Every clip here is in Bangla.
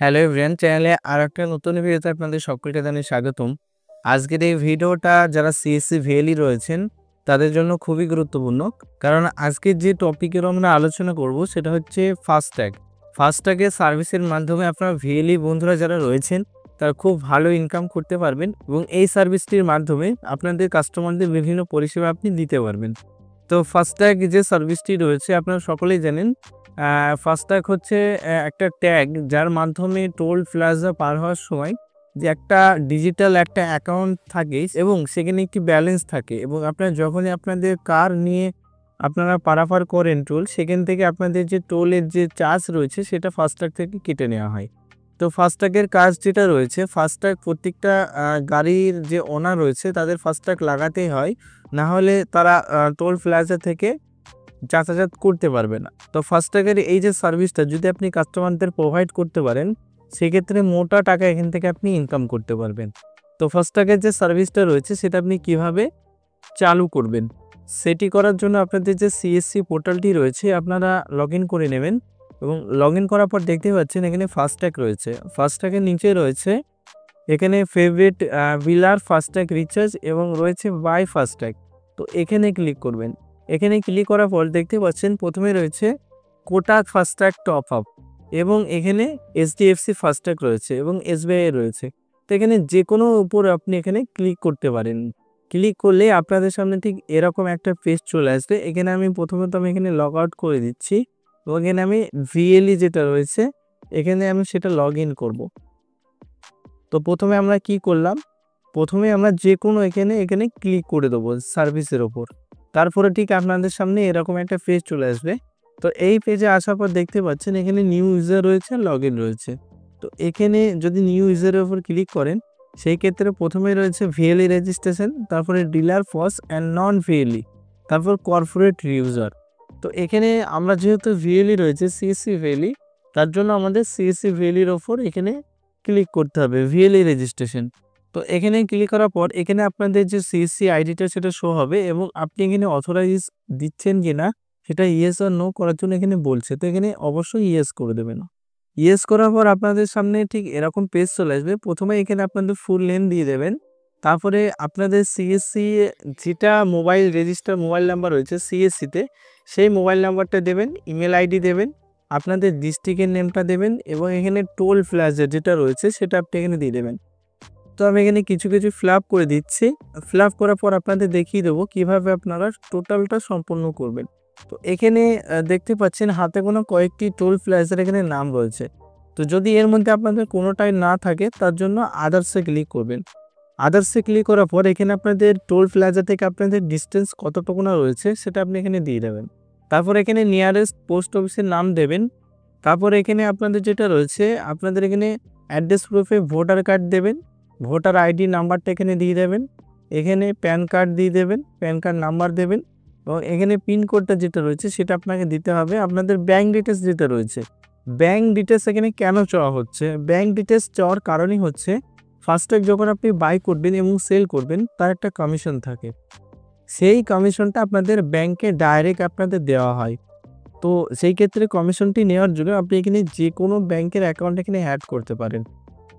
হ্যালো এভরিওয়ান, চ্যানেলে আরেকটা নতুন ভিডিওতে আপনাদের সকলকে জানাই স্বাগতম। আজকের এই ভিডিওটা যারা সিএসসি ভিএলই রয়েছেন তাদের জন্য খুবই গুরুত্বপূর্ণ। কারণ আজকে যে টপিকের আমরা আলোচনা করব সেটা হচ্ছে ফাস্ট্যাগ। ফাস্ট্যাগের সার্ভিসের মাধ্যমে আপনার ভিএলই বন্ধুরা যারা রয়েছেন তারা খুব ভালো ইনকাম করতে পারবেন এবং এই সার্ভিসটির মাধ্যমে আপনাদের কাস্টমারদের বিভিন্ন পরিষেবা আপনি দিতে পারবেন। তো ফাস্ট্যাগ যে সার্ভিসটি রয়েছে আপনারা সকলেই জানেন। ফাস্ট্যাগ হচ্ছে একটা ট্যাগ যার মাধ্যমে টোল প্লাজা পার হওয়ার সময় যে একটা ডিজিটাল একটা অ্যাকাউন্ট থাকে এবং সেখানে একটি ব্যালেন্স থাকে এবং আপনারা যখনই আপনাদের কার নিয়ে আপনারা পারাপার করেন টোল, সেখান থেকে আপনাদের যে টোলের যে চার্জ রয়েছে সেটা ফাস্ট্যাগ থেকে কেটে নেওয়া হয়। তো ফাস্ট্যাগের কাজ যেটা রয়েছে, ফাস্ট্যাগ প্রত্যেকটা গাড়ির যে ওনার রয়েছে তাদের ফাস্ট্যাগ লাগাতেই হয়, না হলে তারা টোল প্লাজা থেকে যাতায়াত করতে পারবে না। তো ফাস্ট্যাগের এই যে সার্ভিসটা যদি আপনি কাস্টমারদের প্রোভাইড করতে পারেন, সেক্ষেত্রে মোটা টাকা এখান থেকে আপনি ইনকাম করতে পারবেন। তো ফাস্ট্যাগের যে সার্ভিসটা রয়েছে সেটা আপনি কিভাবে চালু করবেন, সেটি করার জন্য আপনাদের যে সিএসসি পোর্টালটি রয়েছে আপনারা লগ ইন করে নেবেন এবং লগ ইন করার পর দেখতে পাচ্ছেন এখানে ফাস্ট্যাগ রয়েছে। ফাস্ট্যাগের নিচে রয়েছে এখানে ফেভারিট বিলার ফাস্ট্যাগ রিচার্জ এবং রয়েছে বাই ফাস্ট্যাগ। তো এখানে ক্লিক করবেন। এখানে ক্লিক করার পর দেখতে পাচ্ছেন প্রথমে রয়েছে কোটাক ফাস্ট্যাগ টপ আপ এবং এখানে এইচডিএফসি ফাস্ট্যাগ রয়েছে এবং এসবিআই রয়েছে। তো এখানে যে কোনো উপর আপনি এখানে ক্লিক করতে পারেন। ক্লিক করলে আপনাদের সামনে ঠিক এরকম একটা পেজ চলে আসবে। এখানে আমি প্রথমত এখানে লগ আউট করে দিচ্ছি এবং এখানে আমি ভিএলই যেটা রয়েছে এখানে আমি সেটা লগ ইন করবো। তো প্রথমে আমরা কি করলাম, প্রথমে আমরা যে কোনো এখানে ক্লিক করে দেবো সার্ভিসের ওপর। তারপরে ঠিক আপনাদের সামনে এরকম একটা পেজ চলে আসবে। তো এই পেজে আসার পর দেখতে পাচ্ছেন এখানে নিউ ইউজার রয়েছে, লগ ইন রয়েছে। তো এখানে যদি নিউ ইউজারের ওপর ক্লিক করেন, সেই ক্ষেত্রে প্রথমে রয়েছে ভিএলই রেজিস্ট্রেশন, তারপরে ডিলার ফস অ্যান্ড নন ভিএলই, তারপর কর্পোরেট ইউজার। তো এখানে আমরা যেহেতু ভিএলই রয়েছে সিএসসি ভিএলই, তার জন্য আমাদের সিএসসি ভিএলইর ওপর এখানে ক্লিক করতে হবে ভিএলই রেজিস্ট্রেশন। তো এখানে ক্লিক করার পর এখানে আপনাদের যে সিএসসি আইডিটা সেটা শো হবে এবং আপনি এখানে অথরাইজ দিচ্ছেন কিনা সেটা ইয়েস আর নো করার জন্য এখানে বলছে। তো এখানে অবশ্যই ইয়েস করে দেবেন। ইয়েস করার পর আপনাদের সামনে ঠিক এরকম পেজ চলে আসবে। প্রথমে এখানে আপনাদের ফুল নেম দিয়ে দেবেন, তারপরে আপনাদের সিএসসি যেটা মোবাইল রেজিস্টার মোবাইল নাম্বার রয়েছে সিএসসিতে সেই মোবাইল নাম্বারটা দেবেন, ইমেল আইডি দেবেন, আপনাদের ডিস্ট্রিক্টের নেমটা দেবেন এবং এখানে টোল প্লাজা যেটা রয়েছে সেটা আপনি এখানে দিয়ে দেবেন। তো আমি এখানে কিছু ফিল আপ করে দিচ্ছি। ফিল আপ করার পর আপনাদের দেখিয়ে দেবো কীভাবে আপনারা টোটালটা সম্পূর্ণ করবেন। তো এখানে দেখতে পাচ্ছেন হাতে কোনো কয়েকটি টোল প্লাজার এখানে নাম রয়েছে। তো যদি এর মধ্যে আপনাদের কোনোটাই না থাকে তার জন্য আদার্সে ক্লিক করবেন। আদার্সে ক্লিক করার পর এখানে আপনাদের টোল প্লাজা থেকে আপনাদের ডিস্টেন্স কতটুকু না রয়েছে সেটা আপনি এখানে দিয়ে দেবেন। তারপর এখানে নিয়ারেস্ট পোস্ট অফিসের নাম দেবেন। তারপর এখানে আপনাদের যেটা রয়েছে আপনাদের এখানে অ্যাড্রেস প্রুফে ভোটার কার্ড দেবেন, ভোটার আইডি নাম্বারটা এখানে দিয়ে দেবেন, এখানে প্যান কার্ড দিয়ে দেবেন, প্যান কার্ড নাম্বার দেবেন এবং এখানে পিনকোডটা যেটা রয়েছে সেটা আপনাকে দিতে হবে। আপনাদের ব্যাঙ্ক ডিটেলস যেটা রয়েছে, ব্যাঙ্ক ডিটেলস এখানে কেন চাওয়া হচ্ছে, ব্যাঙ্ক ডিটেলস চাওয়ার কারণই হচ্ছে ফাস্ট্যাগ যখন আপনি বাই করবেন এবং সেল করবেন তার একটা কমিশন থাকে, সেই কমিশনটা আপনাদের ব্যাংকে ডাইরেক্ট আপনাদের দেওয়া হয়। তো সেই ক্ষেত্রে কমিশনটি নেওয়ার জন্য আপনি এখানে যে কোনো ব্যাংকের অ্যাকাউন্ট এখানে অ্যাড করতে পারেন।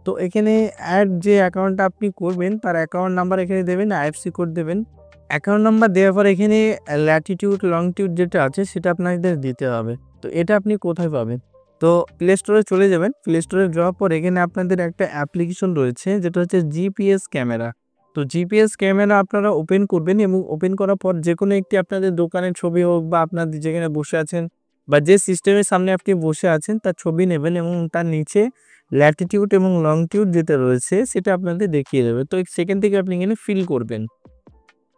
তো এখানে অ্যাড যে অ্যাকাউন্টটা আপনি করবেন তার অ্যাকাউন্ট নাম্বার এখানে দেবেন, আইএফসি কোড দেবেন। অ্যাকাউন্ট নাম্বার দেওয়ার পর এখানে ল্যাটিটিউড লংটিউড যেটা আছে সেটা আপনাদের দিতে হবে। তো এটা আপনি কোথায় পাবেন? তো প্লে স্টোরে চলে যাবেন। প্লে স্টোরে যাওয়ার পর এখানে আপনাদের একটা অ্যাপ্লিকেশন রয়েছে যেটা হচ্ছে জিপিএস ক্যামেরা। তো জিপিএস ক্যামেরা আপনারা ওপেন করবেন এবং ওপেন করার পর যে কোনো একটি আপনাদের দোকানের ছবি হোক বা আপনাদের যেখানে বসে আছেন বা যে সিস্টেমের সামনে আপনি বসে আছেন তার ছবি নেবেন এবং তার নিচে ল্যাটিটিউড এবং লংটিউড যেটা রয়েছে সেটা আপনাদের দেখিয়ে দেবে। তো সেখান থেকে আপনি এখানে ফিল করবেন।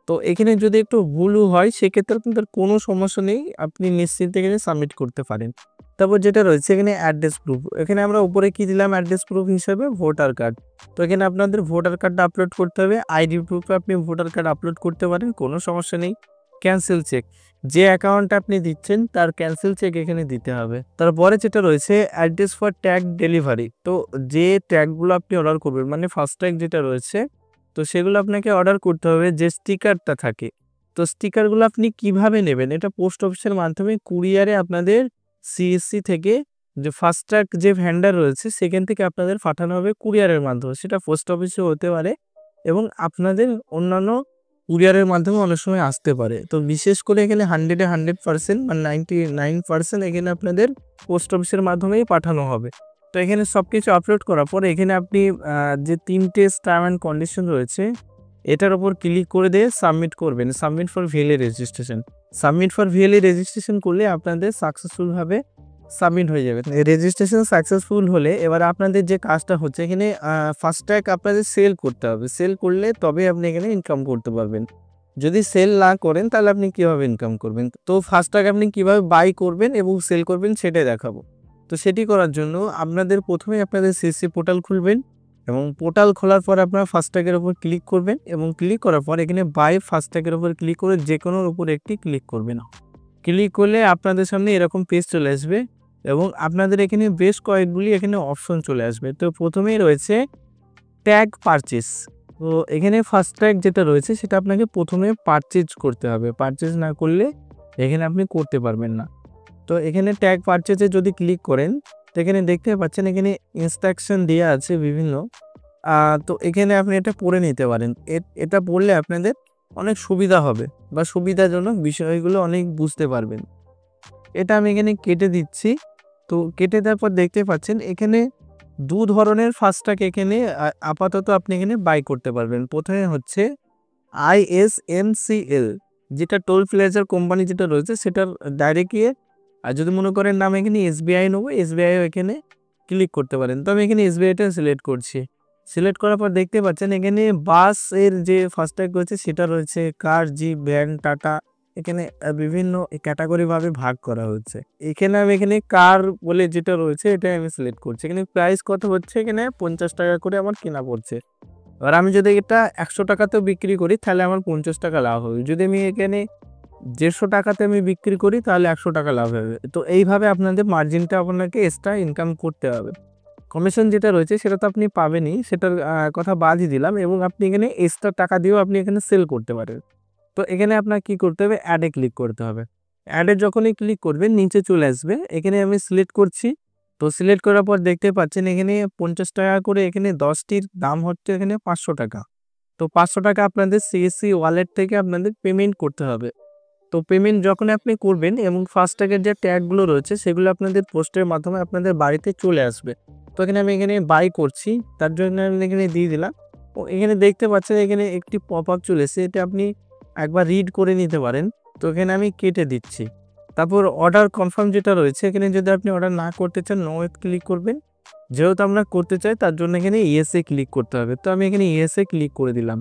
তো এখানে যদি একটু ভুলও হয় সেক্ষেত্রে আপনাদের কোনো সমস্যা নেই, আপনি নিশ্চিন্তে এখানে সাবমিট করতে পারেন। তারপর যেটা রয়েছে এখানে অ্যাড্রেস প্রুফ, এখানে আমরা উপরে কি দিলাম অ্যাড্রেস প্রুফ হিসেবে ভোটার কার্ড। তো এখানে আপনাদের ভোটার কার্ডটা আপলোড করতে হবে। আইডি প্রুফে আপনি ভোটার কার্ড আপলোড করতে পারেন, কোনো সমস্যা নেই। ক্যান্সেল চেক, যে অ্যাকাউন্টটা আপনি দিচ্ছেন তার ক্যান্সেল চেক এখানে দিতে হবে। তারপরে যেটা রয়েছে অ্যাড্রেস ফর ট্যাগ ডেলিভারি, তো যে ট্যাগগুলো আপনি অর্ডার করবেন মানে ফাস্ট্যাগ যেটা রয়েছে তো সেগুলো আপনাকে অর্ডার করতে হবে যে স্টিকারটা থাকে। তো স্টিকারগুলো আপনি কিভাবে নেবেন, এটা পোস্ট অফিসের মাধ্যমে কুরিয়ারে আপনাদের সিএসসি থেকে যে ফাস্ট্রাক যে ভ্যান্ডার রয়েছে সেখান থেকে আপনাদের পাঠানো হবে কুরিয়ারের মাধ্যমে, সেটা পোস্ট অফিসে হতে পারে এবং আপনাদের অন্যান্য কুরিয়ারের মাধ্যমে অনেক সময় আসতে পারে। তো বিশেষ করে এখানে 100% বা 99% এখানে আপনাদের পোস্ট অফিসের মাধ্যমেই পাঠানো হবে। তো এখানে সব কিছু আপলোড করার পরে এখানে আপনি যে 3টে টার্ম অ্যান্ড কন্ডিশন রয়েছে এটার উপর ক্লিক করে দিয়ে সাবমিট করবেন। Submit for VLE registration. Submit for VLE registration করলে আপনাদের সাকসেসফুলভাবে সাবমিট হয়ে যাবে। রেজিস্ট্রেশন সাকসেসফুল হলে এবার আপনাদের যে কাজটা হচ্ছে এখানে ফাস্ট্রাক আপনাদের সেল করতে হবে। সেল করলে তবে আপনি এখানে ইনকাম করতে পারবেন। যদি সেল না করেন তাহলে আপনি কীভাবে ইনকাম করবেন? তো ফাস্ট্রাক আপনি কীভাবে বাই করবেন এবং সেল করবেন সেটাই দেখাবো। তো সেটি করার জন্য আপনাদের প্রথমে আপনাদের সিএসসি পোর্টাল খুলবেন এবং পোর্টাল খোলার পর আপনারা ফাস্ট্রাকের উপর ক্লিক করবেন এবং ক্লিক করার পর এখানে বাই ফাস্ট্রাকের উপর ক্লিক করে যে কোনোর উপর একটি ক্লিক করবেন। ক্লিক করলে আপনাদের সামনে এরকম পেজ চলে আসবে এবং আপনাদের এখানে বেশ কয়েকগুলি এখানে অপশন চলে আসবে। তো প্রথমেই রয়েছে ট্যাগ পারচেস। তো এখানে ফাস্ট্রাক যেটা রয়েছে সেটা আপনাকে প্রথমে পারচেজ করতে হবে। পারচেজ না করলে এখানে আপনি করতে পারবেন না। তো এখানে ট্যাগ পারচেজে যদি ক্লিক করেন তো এখানে দেখতে পাচ্ছেন এখানে ইনস্ট্রাকশন দেওয়া আছে বিভিন্ন। তো এখানে আপনি এটা পড়ে নিতে পারেন। এটা পড়লে আপনাদের অনেক সুবিধা হবে বা সুবিধাজনক বিষয়গুলো অনেক বুঝতে পারবেন। এটা আমি এখানে কেটে দিচ্ছি। তো কেটে দেওয়ার পর দেখতে পাচ্ছেন এখানে 2 ধরনের ফাস্ট্রাক এখানে আপাতত আপনি এখানে বাই করতে পারবেন। প্রথমে হচ্ছে ISMCL যেটা টোল প্লাজার কোম্পানি যেটা রয়েছে সেটার ডাইরেক্ট গিয়ে আর যদি মনে করেন না আমি এখানে SBI নেবো, SBIও এখানে ক্লিক করতে পারেন। তো আমি এখানে SBIটা সিলেক্ট করছি। সিলেক্ট করার পর দেখতে পাচ্ছেন এখানে বাসের যে ফাস্ট্রাক রয়েছে সেটা রয়েছে কার, জিপ, ভ্যান, টাটা, এখানে বিভিন্ন ক্যাটাগরিভাবে ভাগ করা হচ্ছে। এখানে আমি এখানে কার বলে যেটা রয়েছে এটাই আমি সিলেক্ট করছি। এখানে প্রাইস কত হচ্ছে, এখানে 50 টাকা করে আমার কেনা পড়ছে। এবার আমি যদি এটা 100 টাকাতেও বিক্রি করি তাহলে আমার 50 টাকা লাভ হবে। যদি আমি এখানে 150 টাকাতে আমি বিক্রি করি তাহলে 100 টাকা লাভ হবে। তো এইভাবে আপনাদের মার্জিনটা আপনাকে এক্সট্রা ইনকাম করতে হবে। কমিশন যেটা রয়েছে সেটা তো আপনি পাবেনই, সেটার কথা বাদই দিলাম এবং আপনি এখানে এক্সট্রা টাকা দিয়েও আপনি এখানে সেল করতে পারেন। তো এখানে আপনার কি করতে হবে, অ্যাডে ক্লিক করতে হবে। অ্যাডে যখনই ক্লিক করবেন নিচে চলে আসবে, এখানে আমি সিলেক্ট করছি। তো সিলেক্ট করার পর দেখতে পাচ্ছেন এখানে 50 টাকা করে এখানে 10টির দাম হচ্ছে এখানে 500 টাকা। তো 500 টাকা আপনাদের সিএসসি ওয়ালেট থেকে আপনাদের পেমেন্ট করতে হবে। তো পেমেন্ট যখন আপনি করবেন এবং ফাস্ট্রাকের যে ট্যাগগুলো রয়েছে সেগুলো আপনাদের পোস্টের মাধ্যমে আপনাদের বাড়িতে চলে আসবে। তো এখানে আমি এখানে বাই করছি, তার জন্য আমি এখানে দিয়ে দিলাম। ও এখানে দেখতে পাচ্ছেন এখানে একটি পপ আপ চলে এসেছে, এটা আপনি একবার রিড করে নিতে পারেন। তো এখানে আমি কেটে দিচ্ছি। তারপর অর্ডার কনফার্ম যেটা রয়েছে এখানে যদি আপনি অর্ডার না করতে চান নো ক্লিক করবেন। যেহেতু আমরা করতে চাই তার জন্য এখানে ইয়েসে ক্লিক করতে হবে। তো আমি এখানে ইয়েসে ক্লিক করে দিলাম।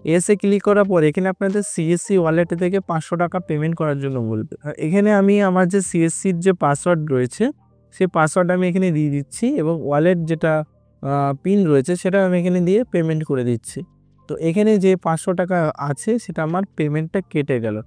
ইয়েসে ক্লিক করার পর এখানে আপনাদের সিএসসি ওয়ালেট থেকে 500 টাকা পেমেন্ট করার জন্য বলবে। এখানে আমি আমার যে সিএসসির যে পাসওয়ার্ড রয়েছে সেই পাসওয়ার্ড আমি এখানে দিয়ে দিচ্ছি এবং ওয়ালেট যেটা পিন রয়েছে সেটা আমি এখানে দিয়ে পেমেন্ট করে দিচ্ছি। তো এখানে যে 500 টাকা আছে সেটা আমার পেমেন্টটা কেটে গেল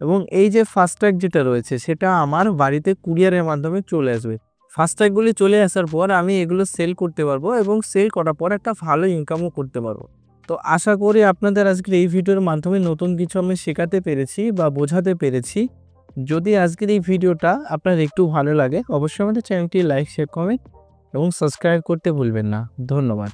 এবং এই যে ফাস্ট্রাক যেটা রয়েছে সেটা আমার বাড়িতে কুরিয়ারের মাধ্যমে চলে আসবে। ফাস্ট্রাকগুলি চলে আসার পর আমি এগুলো সেল করতে পারবো এবং সেল করার পর একটা ভালো ইনকামও করতে পারবো। তো আশা করি আপনাদের আজকের এই ভিডিওর মাধ্যমে নতুন কিছু আমি শেখাতে পেরেছি বা বোঝাতে পেরেছি। যদি আজকের এই ভিডিওটা আপনার একটু ভালো লাগে অবশ্যই আমাদের চ্যানেলটি লাইক, শেয়ার, কমেন্ট এবং সাবস্ক্রাইব করতে ভুলবেন না। ধন্যবাদ।